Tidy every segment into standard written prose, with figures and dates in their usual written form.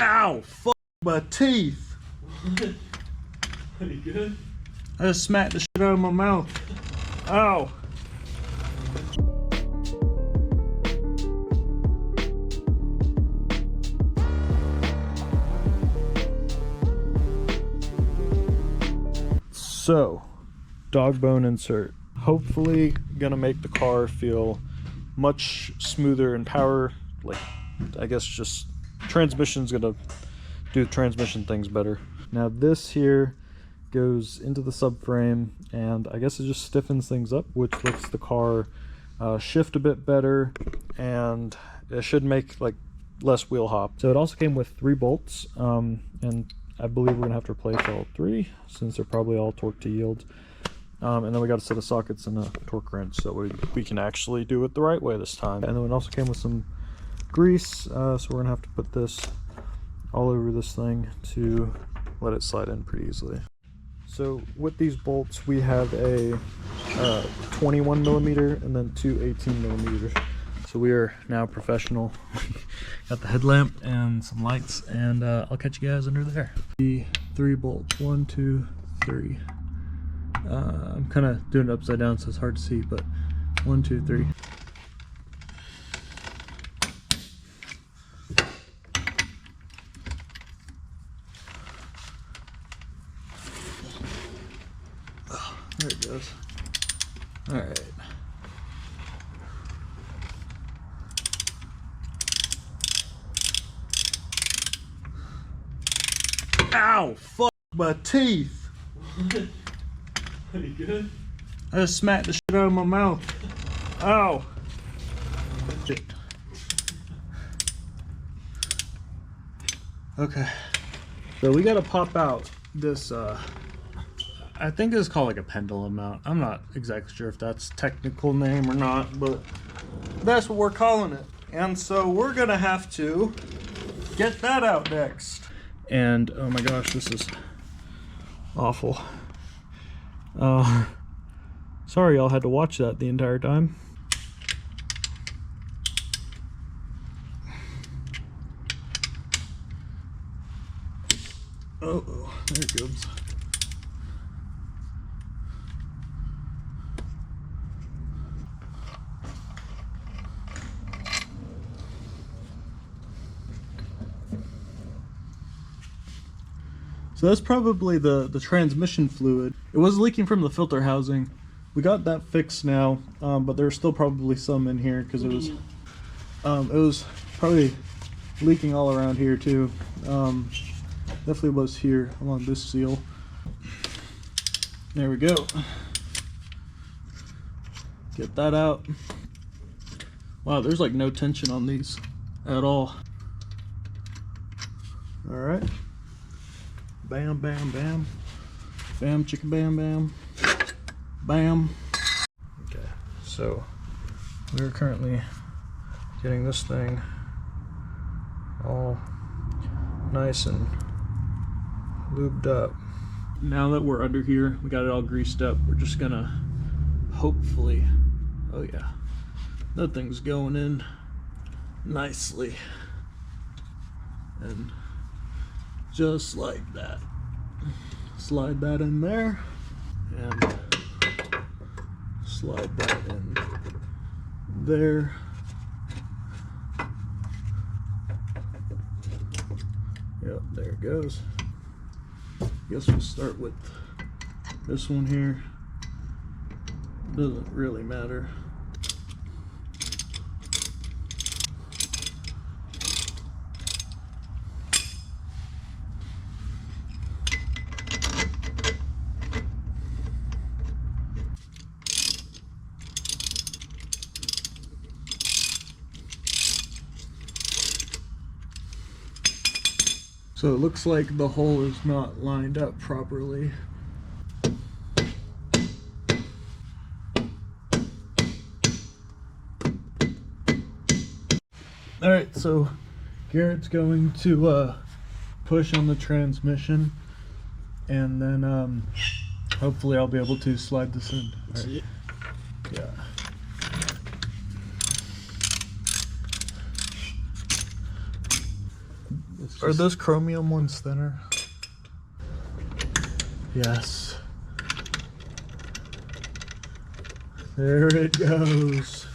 Ow! Fuck my teeth! Are you good? I just smacked the shit out of my mouth. Ow! So, Dogbone insert. Hopefully gonna make the car feel much smoother in power. Like, I guess just transmission's gonna do transmission things better. Now this here goes into the subframe, and I guess it just stiffens things up, which lets the car shift a bit better, and it should make like less wheel hop. So it also came with 3 bolts, and I believe we're gonna have to replace all 3 since they're probably all torque to yield. And then we got a set of sockets and a torque wrench so we can actually do it the right way this time. And then it also came with some grease, so we're gonna have to put this all over this thing to let it slide in pretty easily. So with these bolts we have a 21 millimeter and then 2 18 millimeters. So we are now professional. Got the headlamp and some lights, and I'll catch you guys under there. The 3 bolts, 1, 2, 3. I'm kind of doing it upside down so it's hard to see, but 1, 2, 3. Oh, there it goes. All right. Ow! Fuck my teeth! Are you good? I just smacked the shit out of my mouth. Ow! Shit. Okay. So we gotta pop out this, I think it's called like a pendulum mount. I'm not exactly sure if that's technical name or not, but that's what we're calling it. And so we're gonna have to get that out next. And oh my gosh, this is awful. Sorry y'all had to watch that the entire time. Oh, there it goes. So that's probably the transmission fluid. It was leaking from the filter housing. We got that fixed now, but there's still probably some in here because it was probably leaking all around here too. Definitely was here along this seal. There we go. Get that out. Wow, there's like no tension on these at all. All right. Bam, bam, bam. Bam, chicka, bam, bam. Bam. Okay, so we're currently getting this thing all nice and lubed up. Now that we're under here, we got it all greased up, we're just gonna hopefully, oh yeah, that thing's going in nicely. And just like that. Slide that in there and slide that in there. Yep, there it goes. Guess we'll start with this one here. Doesn't really matter. So it looks like the hole is not lined up properly. Alright, so Garrett's going to push on the transmission, and then hopefully I'll be able to slide this in. Right. Yeah. It's Are just- those chromium ones thinner? Yes. There it goes.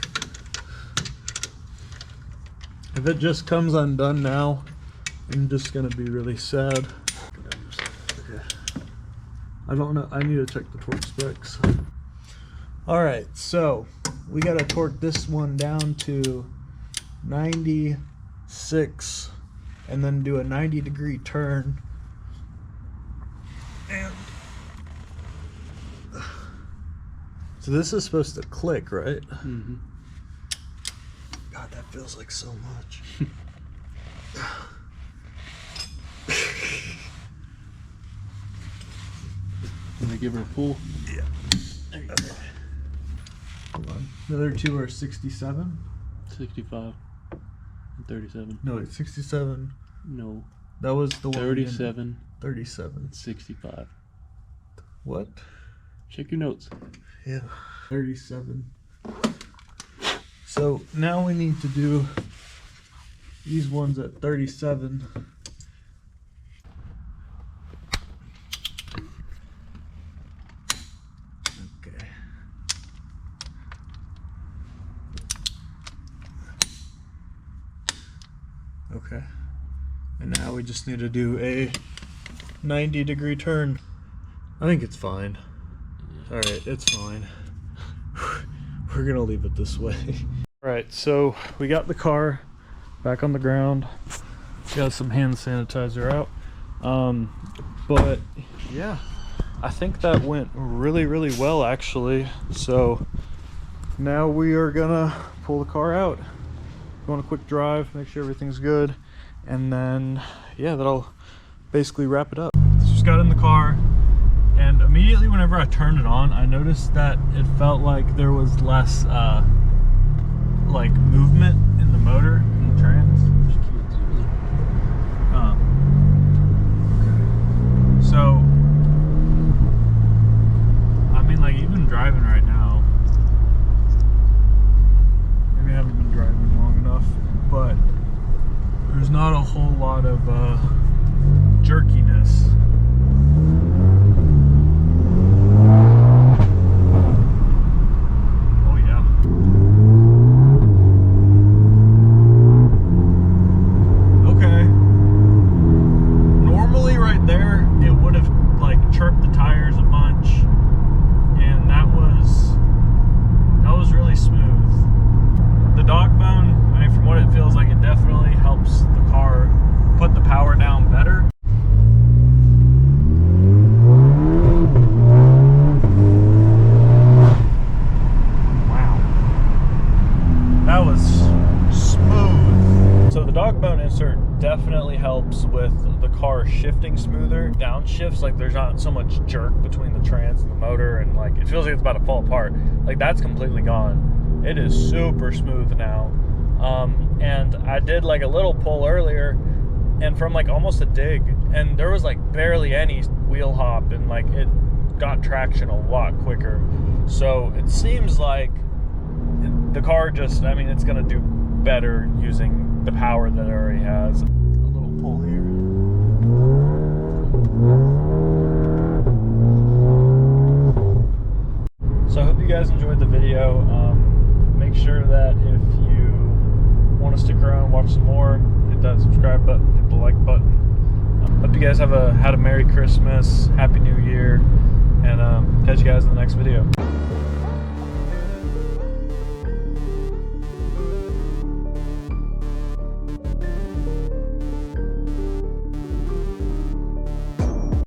If it just comes undone now, I'm just gonna be really sad. Okay. I don't know. I need to check the torque specs. Alright, so we gotta torque this one down to 96 and then do a 90-degree turn. And so this is supposed to click, right? Mhm. God, that feels like so much. Can I give her a pull? Yeah. Hold on. The other two are 67? 65 and 37. No, it's 67. No. That was the one. 37, 37. 65. What? Check your notes. Yeah. 37. So now we need to do these ones at 37. Okay. Okay. And now we just need to do a 90-degree turn. I think it's fine. Alright, it's fine. We're gonna leave it this way. Alright, so we got the car back on the ground. Got some hand sanitizer out. But yeah, I think that went really, really well actually. So now we are gonna pull the car out, go on a quick drive, make sure everything's good, and then yeah, that'll basically wrap it up. Just got in the car, and immediately whenever I turned it on, I noticed that it felt like there was less like movement in the motor and the trans. So I mean, like, even driving right now, maybe I haven't been driving long enough, but there's not a whole lot of jerkiness. Oh yeah. Okay. Normally right there, it would have like chirped the tires a bunch, and that was really smooth. The Dogbone, I mean, from what it feels like, it definitely helps the car put the power down better. Wow, that was smooth. So the Dogbone insert definitely helps with the car shifting smoother. Downshifts, like, there's not so much jerk between the trans and the motor, and like it feels like it's about to fall apart. Like, that's completely gone. It is super smooth now. And I did like a little pull earlier, and from like almost a dig, and there was like barely any wheel hop, and like it got traction a lot quicker. So it seems like the car just, I mean, it's gonna do better using the power that it already has. A little pull here. So I hope you guys enjoyed the video. Make sure that if you want us to grow and watch some more, hit that subscribe button, hit the like button. Hope you guys had a Merry Christmas, Happy New Year, and catch you guys in the next video.